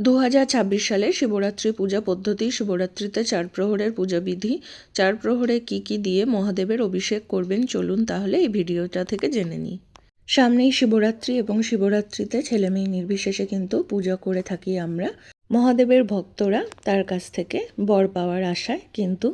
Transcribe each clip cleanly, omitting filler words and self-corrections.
2026 সালে শিবরাত্রি পূজা পদ্ধতি। শিবরাত্রিতে 4 প্রহরের পূজা বিধি। 4 প্রহরে কি দিয়ে মহাদেবের অভিষেক করবেন, চলুন তাহলে এই ভিডিওটা থেকে জেনে নিই। সামনেই শিবরাত্রি এবং শিবরাত্রিতে ছেলে মেয়ে নির্বিশেষে কিন্তু পূজা করে থাকি আমরা। মহাদেবের ভক্তরা তার কাছ থেকে বর পাওয়ার আশায় কিন্তু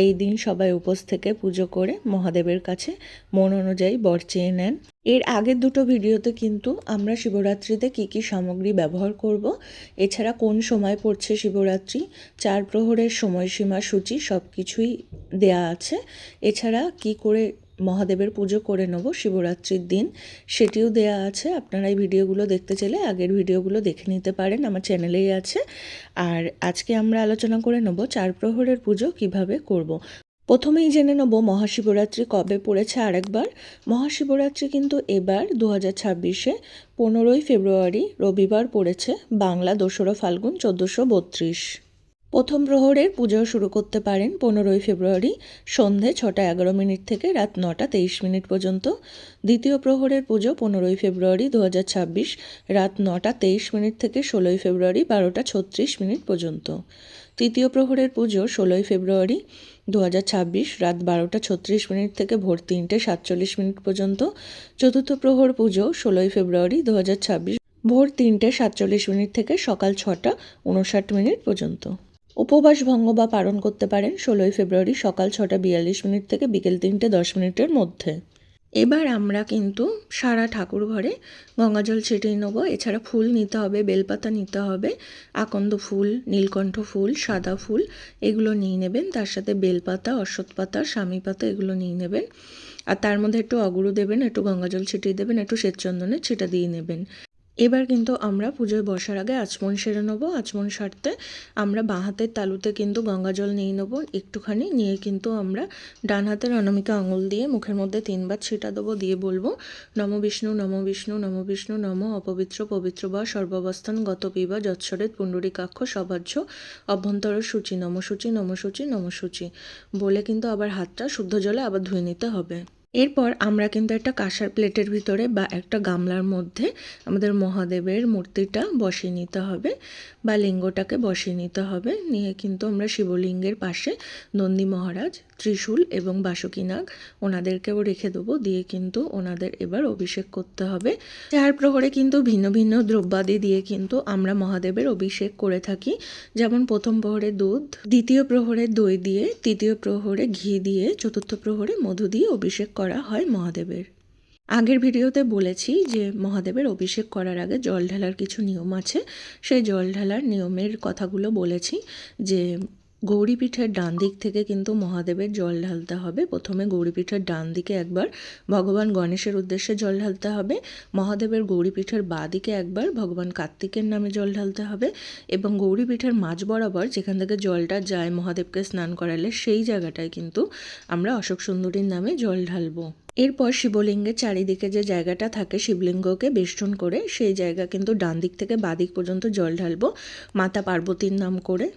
এই দিন সবাই উপোস থেকে পুজো করে মহাদেবের কাছে মন অনুযায়ী বর চেয়ে নেন। এর আগের দুটো ভিডিওতে কিন্তু আমরা শিবরাত্রিতে কি সামগ্রী ব্যবহার করব, এছাড়া কোন সময় পড়ছে শিবরাত্রি, 4 প্রহরের সময়সীমা সূচি সব কিছুই দেয়া আছে। এছাড়া কি করে মহাদেবের পুজো করে নেব শিবরাত্রির দিন সেটিও দেয়া আছে। আপনারা এই ভিডিওগুলো দেখতে চাইলে আগের ভিডিওগুলো দেখে নিতে পারেন, আমার চ্যানেলেই আছে। আর আজকে আমরা আলোচনা করে নেব 4 প্রহরের পুজো কিভাবে করব। প্রথমেই জেনে নেব মহাশিবরাত্রি কবে পড়েছে আরেকবার। মহাশিবরাত্রি কিন্তু এবার 2026-এ 15ই ফেব্রুয়ারি রবিবার পড়েছে, বাংলা 2রা ফাল্গুন 1432। প্রথম প্রহরের পুজো শুরু করতে পারেন 15ই ফেব্রুয়ারি সন্ধে 6টা 11 মিনিট থেকে রাত 9টা 23 মিনিট পর্যন্ত। দ্বিতীয় প্রহরের পুজো 15ই ফেব্রুয়ারি 2026 রাত 9টা 23 মিনিট থেকে 16ই ফেব্রুয়ারি 12টা 36 মিনিট পর্যন্ত। তৃতীয় প্রহরের পুজো 16ই ফেব্রুয়ারি 2026 রাত 12টা 36 মিনিট থেকে ভোর 3টে 47 মিনিট পর্যন্ত। চতুর্থ প্রহর পুজো 16ই ফেব্রুয়ারি 2026 ভোর 3টে 47 মিনিট থেকে সকাল 6টা 59 মিনিট পর্যন্ত। উপবাস ভঙ্গ বা পালন করতে পারেন 16ই ফেব্রুয়ারি সকাল 6টা 42 মিনিট থেকে বিকেল 3টে 10 মিনিটের মধ্যে। এবার আমরা কিন্তু সারা ঠাকুর ঘরে গঙ্গাজল ছিটিয়ে নেব। এছাড়া ফুল নিতে হবে, বেলপাতা নিতে হবে, আকন্দ ফুল, নীলকণ্ঠ ফুল, সাদা ফুল এগুলো নিয়ে নেবেন। তার সাথে বেলপাতা, অশ্বত্থ পাতা, স্বামী পাতা এগুলো নিয়ে নেবেন। আর তার মধ্যে একটু অগুরু দেবেন, একটু গঙ্গাজল ছিটিয়ে দেবেন, একটু শ্বেতচন্দনের ছিটা দিয়ে নেবেন। এবার কিন্তু আমরা পুজোয় বসার আগে আচমন সেরে নেবো। আচমন সারতে আমরা বাঁ হাতের তালুতে কিন্তু গঙ্গাজল নিয়ে নেবো একটুখানি, নিয়ে কিন্তু আমরা ডান হাতের অনামিকা আঙুল দিয়ে মুখের মধ্যে 3বার ছিটা দেবো, দিয়ে বলবো নম বিষ্ণু নম বিষ্ণু নম বিষ্ণু নম অপবিত্র পবিত্র বা সর্বাবস্থান গত পিবা যৎসরেত পুণ্ডরীকাক্ষ সভাজ্য অভ্যন্তর সূচি নম সূচি নম সূচি নম সূচি বলে কিন্তু আবার হাতটা শুদ্ধ জলে আবার ধুয়ে নিতে হবে। এরপর আমরা কিন্তু একটা কাঁসার প্লেটের ভিতরে বা একটা গামলার মধ্যে আমাদের মহাদেবের মূর্তিটা বসিয়ে নিতে হবে বা লিঙ্গটাকে বসিয়ে নিতে হবে। নিয়ে কিন্তু আমরা শিবলিঙ্গের পাশে নন্দী মহারাজ, ত্রিশূল এবং বাসুকীনাগ ওনাদেরকেও রেখে দেবো। দিয়ে কিন্তু ওনাদের এবার অভিষেক করতে হবে। 4 প্রহরে কিন্তু ভিন্ন ভিন্ন দ্রব্যাদি দিয়ে কিন্তু আমরা মহাদেবের অভিষেক করে থাকি। যেমন প্রথম প্রহরে দুধ, দ্বিতীয় প্রহরে দই দিয়ে, তৃতীয় প্রহরে ঘি দিয়ে, চতুর্থ প্রহরে মধু দিয়ে অভিষেক করা হয় মহাদেবের। আগের ভিডিওতে বলেছি যে মহাদেবের অভিষেক করার আগে জল ঢালার কিছু নিয়ম আছে। সেই জল ঢালার নিয়মের কথাগুলো বলেছি যে গৌরীপীঠের ডান দিক থেকে কিন্তু মহাদেবের জল ঢালতে হবে। প্রথমে গৌরীপীঠের ডান দিকে একবার ভগবান গণেশের উদ্দেশ্যে জল ঢালতে হবে। মহাদেবের গৌরীপীঠের বাঁ দিকে একবার ভগবান কার্তিকের নামে জল ঢালতে হবে এবং গৌরীপীঠের মাঝ বরাবর যেখান থেকে জলটা যায় মহাদেবকে স্নান করালে সেই জায়গাটায় কিন্তু আমরা অশোক সুন্দরীর নামে জল ঢালবো। এরপর শিবলিঙ্গের চারিদিকে যে জায়গাটা থাকে শিবলিঙ্গকে বেষ্টন করে সেই জায়গা কিন্তু ডান দিক থেকে বাঁ দিক পর্যন্ত জল ঢালবো মাতা পার্বতীর নাম করে।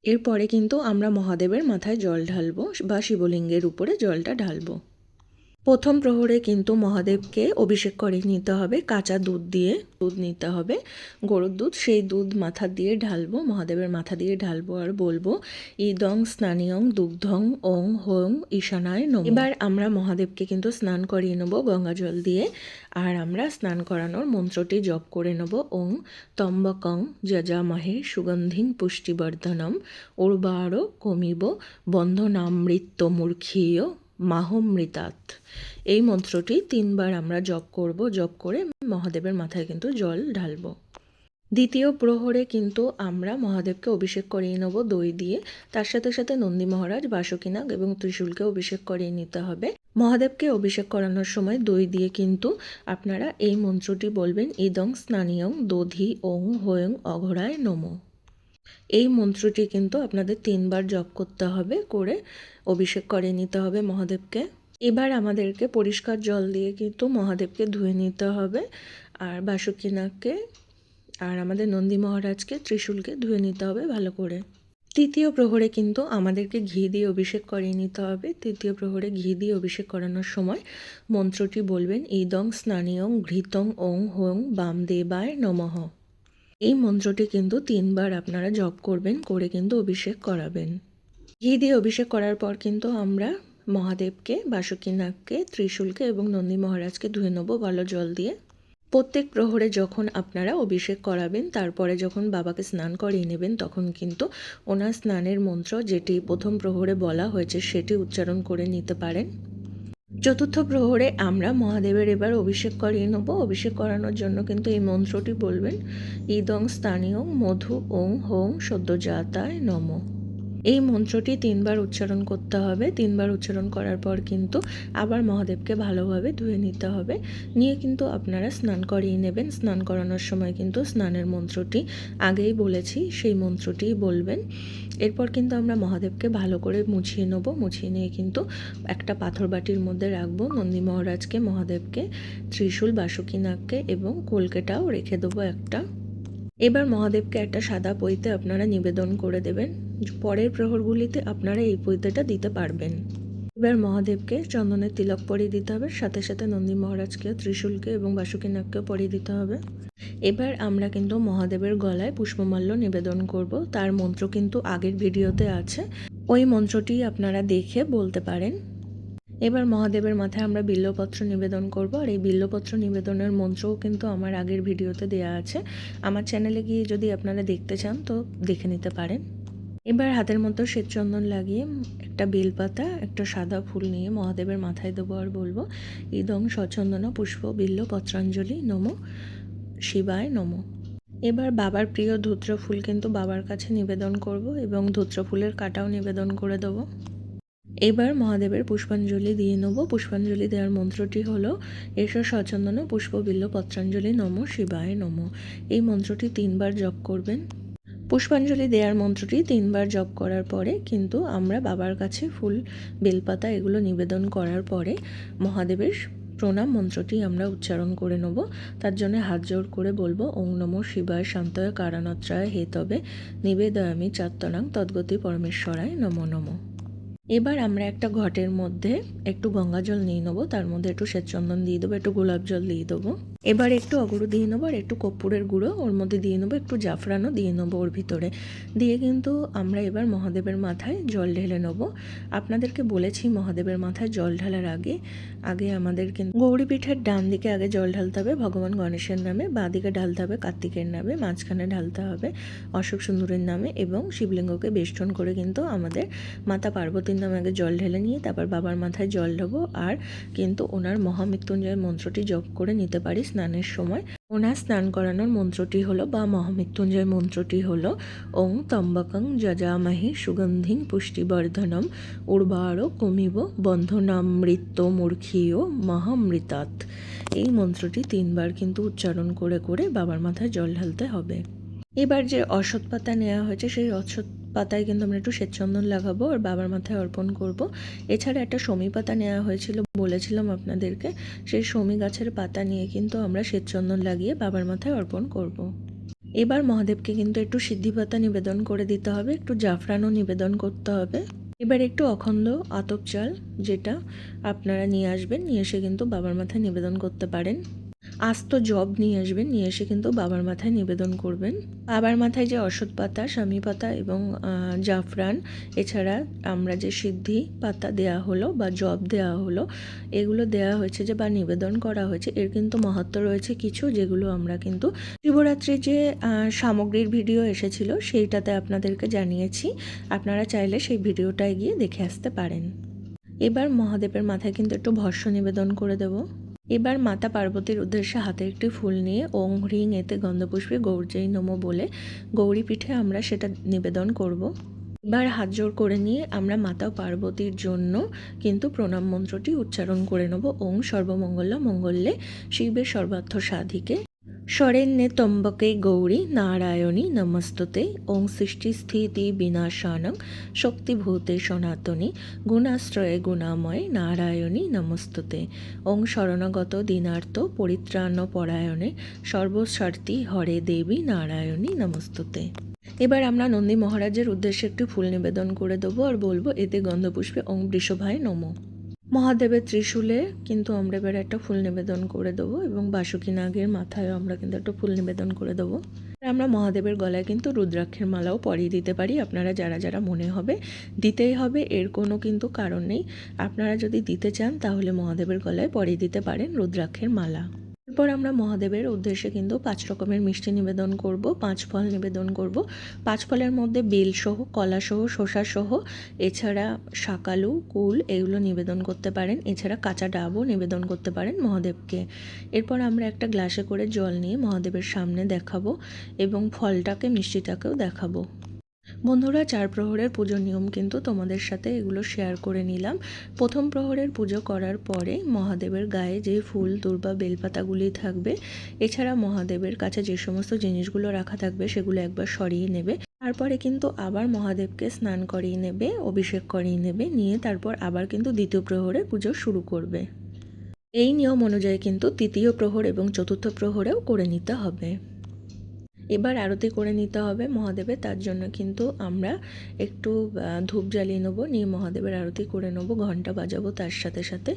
এরপরে কিন্তু আমরা মহাদেবের মাথায় জল ঢালবো বা শিবলিঙ্গের উপরে জলটা ঢালবো। প্রথম প্রহরে কিন্তু মহাদেবকে অভিষেক করে নিতে হবে কাঁচা দুধ দিয়ে। দুধ নিতে হবে, গরুর দুধ, সেই দুধ মাথা দিয়ে ঢালবো, মহাদেবের মাথা দিয়ে ঢালবো আর বলবো ইদং স্নানিয়ং দুগ্ধং ওং হোং ঈশানায় নমঃ। এবার আমরা মহাদেবকে কিন্তু স্নান করিয়ে নেবো গঙ্গা জল দিয়ে। আর আমরা স্নান করানোর মন্ত্রটি জপ করে নেব ওং ত্র্যম্বকং যজামহে সুগন্ধিং পুষ্টিবর্ধনম উর্বারো কমিব বন্ধনামৃত্যমূর্খীয় মাহমৃতাৎ। এই মন্ত্রটি 3বার আমরা জপ করব। জপ করে মহাদেবের মাথায় কিন্তু জল ঢালবো। দ্বিতীয় প্রহরে কিন্তু আমরা মহাদেবকে অভিষেক করিয়ে নেব দই দিয়ে। তার সাথে সাথে নন্দী মহারাজ, বাসুকীনাগ এবং ত্রিশূলকে অভিষেক করিয়ে নিতে হবে। মহাদেবকে অভিষেক করানোর সময় দই দিয়ে কিন্তু আপনারা এই মন্ত্রটি বলবেন ইদং স্নানিয়ং দধি ওং হোয়ং অঘরায় নমঃ। এই মন্ত্রটি কিন্তু আপনাদের 3বার জপ করতে হবে, করে অভিষেক করে নিতে হবে মহাদেবকে। এবার আমাদেরকে পরিষ্কার জল দিয়ে কিন্তু মহাদেবকে ধুয়ে নিতে হবে, আর বাসুকীনাগকে আর আমাদের নন্দী মহারাজকে, ত্রিশূলকে ধুয়ে নিতে হবে ভালো করে। তৃতীয় প্রহরে কিন্তু আমাদেরকে ঘি দিয়ে অভিষেক করিয়ে নিতে হবে। তৃতীয় প্রহরে ঘি দিয়ে অভিষেক করানোর সময় মন্ত্রটি বলবেন ইদং স্নানিয়ং ঘৃতং ওং হোং বামদেবায় নমঃ। এই মন্ত্রটি কিন্তু 3 বার আপনারা জপ করবেন, করে কিন্তু অভিষেক করাবেন। ঘি দিয়ে অভিষেক করার পর কিন্তু আমরা মহাদেবকে, বাসুকীনাগকে, ত্রিশূলকে এবং নন্দী মহারাজকে ধুয়ে নেবো ভালো জল দিয়ে। প্রত্যেক প্রহরে যখন আপনারা অভিষেক করাবেন, তারপরে যখন বাবাকে স্নান করিয়ে নেবেন, তখন কিন্তু ওনার স্নানের মন্ত্র যেটি প্রথম প্রহরে বলা হয়েছে সেটি উচ্চারণ করে নিতে পারেন। চতুর্থ প্রহরে আমরা মহাদেবের এবার অভিষেক করিয়ে নেব। অভিষেক করানোর জন্য কিন্তু এই মন্ত্রটি বলবেন, ইদং স্থানীয় মধু ওং হোং সদ্যজাতায় নমঃ। এই মন্ত্রটি 3 বার উচ্চারণ করতে হবে। 3 বার উচ্চারণ করার পর কিন্তু আবার মহাদেবকে ভালোভাবে ধুয়ে নিতে হবে। নিয়ে কিন্তু আপনারা স্নান করিয়ে নেবেন। স্নান করানোর সময় কিন্তু স্নানের মন্ত্রটি আগেই বলেছি, সেই মন্ত্রটিই বলবেন। এরপর কিন্তু আমরা মহাদেবকে ভালো করে মুছিয়ে নেব। মুছিয়ে নিয়ে কিন্তু একটা পাথর বাটির মধ্যে রাখবো নন্দী মহারাজকে, মহাদেবকে, ত্রিশূল, বাসুকীনাগকে এবং কলকেটাও রেখে দেবো একটা। এবার মহাদেবকে একটা সাদা পৈতে আপনারা নিবেদন করে দেবেন। পরের প্রহরগুলিতে আপনারা এই পৈতেটা দিতে পারবেন। এবার মহাদেবকে চন্দনের তিলক পরিয়ে দিতে হবে, সাথে সাথে নন্দী মহারাজকে, ত্রিশূলকে এবং বাসুকীনাগকে পরিয়ে দিতে হবে। এবার আমরা কিন্তু মহাদেবের গলায় পুষ্পমাল্য নিবেদন করব। তার মন্ত্র কিন্তু আগের ভিডিওতে আছে, ওই মন্ত্রটি আপনারা দেখে বলতে পারেন। এবার মহাদেবের মাথায় আমরা বিল্লপত্র নিবেদন করব, আর এই বিল্লপত্র নিবেদনের মন্ত্রও কিন্তু আমার আগের ভিডিওতে দেয়া আছে। আমার চ্যানেলে গিয়ে যদি আপনারা দেখতে চান তো দেখে নিতে পারেন। এবার হাতের মধ্যে শ্বেতচন্দন লাগিয়ে একটা বেলপাতা, একটা সাদা ফুল নিয়ে মহাদেবের মাথায় দেবো আর বলবো, ইদং সচন্দন পুষ্প বিল্ল পত্রাঞ্জলি নমঃ শিবায় নমঃ। এবার বাবার প্রিয় ধূত্র ফুল কিন্তু বাবার কাছে নিবেদন করব এবং ধূত্র ফুলের কাঁটাও নিবেদন করে দেবো। এবার মহাদেবের পুষ্পাঞ্জলি দিয়ে নেব। পুষ্পাঞ্জলি দেওয়ার মন্ত্রটি হলো, এসো সচন্দন পুষ্প বিল্ল পত্রাঞ্জলি নমঃ শিবায় নমঃ। এই মন্ত্রটি 3 বার জপ করবেন। পুষ্পাঞ্জলি দেওয়ার মন্ত্রটি 3 বার জপ করার পরে কিন্তু আমরা বাবার কাছে ফুল, বেলপাতা এগুলো নিবেদন করার পরে মহাদেবের প্রণাম মন্ত্রটি আমরা উচ্চারণ করে নেব। তার জন্য হাত জোড় করে বলবো, ওং নমঃ শিবায় শান্তয় কারণত্রায় হেতবে নিবেদয়ামি চাত্তনাং তদ্গতি পরমেশ্বরায় নমো নমঃ। এবার আমরা একটা ঘটের মধ্যে একটু গঙ্গা জল নিয়ে নেবো, তার মধ্যে একটু শ্বেতচন্দন দিয়ে দেবো, একটু গোলাপ জল দিয়ে দেবো। এবার একটু অগরু দিয়ে নেবো আর একটু কর্পূরের গুঁড়ো ওর মধ্যে দিয়ে নেবো, একটু জাফরানও দিয়ে নেবো ওর ভিতরে। দিয়ে কিন্তু আমরা এবার মহাদেবের মাথায় জল ঢেলে নেবো। আপনাদেরকে বলেছি মহাদেবের মাথায় জল ঢালার আগে আমাদের কিন্তু গৌরী পীঠের ডান দিকে আগে জল ঢালতে হবে ভগবান গণেশের নামে, বাঁ দিকে ঢালতে হবে কার্তিকের নামে, মাঝখানে ঢালতে হবে অশোক সুন্দরের নামে এবং শিবলিঙ্গকে বেষ্টন করে কিন্তু আমাদের মাতা পার্বতীর নামে আগে জল ঢেলে নিয়ে তারপর বাবার মাথায় জল ঢালবো। আর কিন্তু ওনার মহামৃত্যুঞ্জয় মন্ত্রটি জপ করে নিতে পারি স্নানের সময়। ওনার স্নান করানোর মন্ত্রটি হলো বা মহামৃত্যুঞ্জয় মন্ত্রটি হলো, ওং ত্র্যম্বকং যজামহে সুগন্ধিং পুষ্টিবর্ধনম উর্বারো কমিব বন্ধনামৃত্য মূর্খীয় মহামৃতাৎ। এই মন্ত্রটি 3 বার কিন্তু উচ্চারণ করে করে বাবার মাথায় জল ঢালতে হবে। এবার যে অশ্বত্থ পাতা নেওয়া হয়েছে সেই অশ্বত্থ পাতায় কিন্তু আমরা একটু শ্বেতচন্দন লাগাবো আর বাবার মাথায় অর্পণ করব। এছাড়া একটা শমী পাতা নেওয়া হয়েছিল, বলেছিলাম আপনাদেরকে, সেই শমী গাছের পাতা নিয়ে কিন্তু আমরা শ্বেতচন্দন লাগিয়ে বাবার মাথায় অর্পণ করব। এবার মহাদেবকে কিন্তু একটু সিদ্ধি পাতা নিবেদন করে দিতে হবে, একটু জাফরানও নিবেদন করতে হবে। এবার একটু অখণ্ড আতপ চাল যেটা আপনারা নিয়ে আসবেন, নিয়ে এসে কিন্তু বাবার মাথায় নিবেদন করতে পারেন। আস্ত জব নিয়ে আসবেন, নিয়ে এসে কিন্তু বাবার মাথায় নিবেদন করবেন। বাবার মাথায় যে অশ্বত্থ পাতা, শামী পাতা এবং জাফরান, এছাড়া আমরা যে সিদ্ধি পাতা দেয়া হলো বা জব দেওয়া হলো, এগুলো দেওয়া হয়েছে যে বা নিবেদন করা হয়েছে, এর কিন্তু মাহাত্ম্য রয়েছে কিছু, যেগুলো আমরা কিন্তু শিবরাত্রির যে সামগ্রীর ভিডিও এসেছিল সেইটাতে আপনাদেরকে জানিয়েছি। আপনারা চাইলে সেই ভিডিওটায় গিয়ে দেখে আসতে পারেন। এবার মহাদেবের মাথায় কিন্তু একটু ভস্য নিবেদন করে দেব। এবার মাতা পার্বতীর উদ্দেশ্যে হাতে একটি ফুল নিয়ে ওং হ্রিং এতে গন্ধপুষ্পে গৌরজয়ী নমঃ বলে গৌরী পীঠে আমরা সেটা নিবেদন করব। এবার হাত জোড় করে নিয়ে আমরা মাতা পার্বতীর জন্য কিন্তু প্রণাম মন্ত্রটি উচ্চারণ করে নেব, ওং সর্বমঙ্গল মঙ্গলে শিবের সর্বার্থ সাধিকে শরণ্যে ত্র্যম্বকে গৌরী নারায়ণী নমস্তুতে, ওং সৃষ্টি স্থিতি বিনাশানং শক্তিভূতে সনাতনী গুণাশ্রয়ে গুণাময় নারায়ণী নমস্তুতে, ওং শরণাগত দীনার্থ পরিত্রাণ পরায়ণে সর্বস্বার্থী হরে দেবী নারায়ণী নমস্তুতে। এবার আমরা নন্দী মহারাজের উদ্দেশ্যে একটু ফুল নিবেদন করে দেবো আর বলবো, এতে গন্ধপুষ্পে ওং বৃষভায় নমঃ। মহাদেবের ত্রিশূলে কিন্তু আমরা এবার একটা ফুল নিবেদন করে দেবো এবং বাসুকী নাগের মাথায়ও আমরা কিন্তু একটা ফুল নিবেদন করে দেবো। আমরা মহাদেবের গলায় কিন্তু রুদ্রাক্ষের মালাও পরিয়ে দিতে পারি। আপনারা যারা যারা মনে হবে দিতেই হবে এর কোনো কিন্তু কারণ নেই, আপনারা যদি দিতে চান তাহলে মহাদেবের গলায় পরিয়ে দিতে পারেন রুদ্রাক্ষের মালা। এরপর আমরা মহাদেবের উদ্দেশ্যে কিন্তু 5 রকমের মিষ্টি নিবেদন করব, 5 ফল নিবেদন করব। 5 ফলের মধ্যে বেলসহ, কলাসহ, শসাসহ, এছাড়া শাকালু, কুল এগুলো নিবেদন করতে পারেন। এছাড়া কাঁচা ডাবও নিবেদন করতে পারেন মহাদেবকে। এরপর আমরা একটা গ্লাসে করে জল নিয়ে মহাদেবের সামনে দেখাবো এবং ফলটাকে, মিষ্টিটাকেও দেখাবো। বন্ধুরা, 4 প্রহরের পুজোর নিয়ম কিন্তু তোমাদের সাথে এগুলো শেয়ার করে নিলাম। প্রথম প্রহরের পুজো করার পরে মহাদেবের গায়ে যে ফুল, দূর্বা, বেলপাতাগুলি থাকবে, এছাড়া মহাদেবের কাছে যে সমস্ত জিনিসগুলো রাখা থাকবে সেগুলো একবার সরিয়ে নেবে। তারপরে কিন্তু আবার মহাদেবকে স্নান করিয়ে নেবে, অভিষেক করিয়ে নেবে, নিয়ে তারপর আবার কিন্তু দ্বিতীয় প্রহরে পুজো শুরু করবে। এই নিয়ম অনুযায়ী কিন্তু তৃতীয় প্রহর এবং চতুর্থ প্রহরেও করে নিতে হবে। এবার আরতি করে নিতে হবে মহাদেবের, তার জন্য কিন্তু আমরা একটু ধূপ জ্বালিয়ে নেবো, নিয়ে মহাদেবের আরতি করে নেবো, ঘণ্টা বাজাবো তার সাথে সাথে।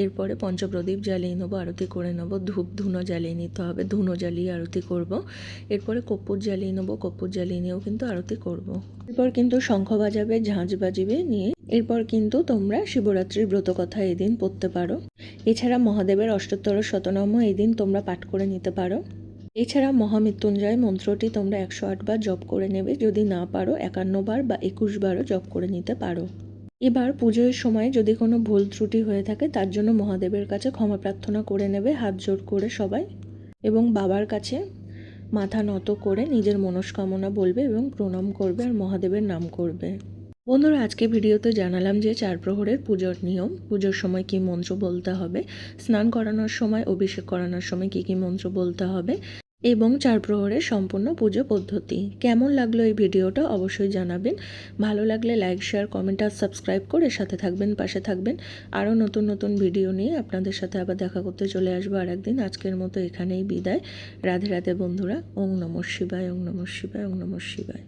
এরপরে পঞ্চপ্রদীপ জ্বালিয়ে নেবো, আরতি করে নেবো, ধূপ ধুনো জ্বালিয়ে নিতে হবে, ধুনো জ্বালিয়ে আরতি করব। এরপরে কর্পূর জ্বালিয়ে নেবো, কর্পূর জ্বালিয়ে নিয়েও কিন্তু আরতি করব। এরপর কিন্তু শঙ্খ বাজাবে, ঝাঁঝ বাজিবে, নিয়ে এরপর কিন্তু তোমরা শিবরাত্রির ব্রতকথা এদিন পড়তে পারো। এছাড়া মহাদেবের অষ্টোত্তর শতনাম এদিন তোমরা পাঠ করে নিতে পারো। এছাড়া মহামৃত্যুঞ্জয় মন্ত্রটি তোমরা 108 বার জপ করে নেবে, যদি না পারো 51 বার বা 21 বারও জপ করে নিতে পারো। এবার পুজোর সময় যদি কোনো ভুল ত্রুটি হয়ে থাকে তার জন্য মহাদেবের কাছে ক্ষমা প্রার্থনা করে নেবে হাত জোর করে সবাই, এবং বাবার কাছে মাথা নত করে নিজের মনস্কামনা বলবে এবং প্রণাম করবে আর মহাদেবের নাম করবে। বন্ধুরা, আজকে ভিডিওতে জানালাম যে 4 প্রহরের পুজোর নিয়ম, পুজোর সময় কী মন্ত্র বলতে হবে, স্নান করানোর সময়, অভিষেক করানোর সময় কী কী মন্ত্র বলতে হবে, এবং 4 প্রহরের সম্পূর্ণ পুজো পদ্ধতি। কেমন লাগলো এই ভিডিওটা অবশ্যই জানাবেন। ভালো লাগলে লাইক, শেয়ার, কমেন্ট আর সাবস্ক্রাইব করে সাথে থাকবেন, পাশে থাকবেন। আরও নতুন নতুন ভিডিও নিয়ে আপনাদের সাথে আবার দেখা করতে চলে আসবো আরেকদিন। আজকের মতো এখানেই বিদায়। রাধে রাধে বন্ধুরা। ওং নমঃ শিবায়, ওং নমঃ শিবায়, ওং নমঃ শিবায়।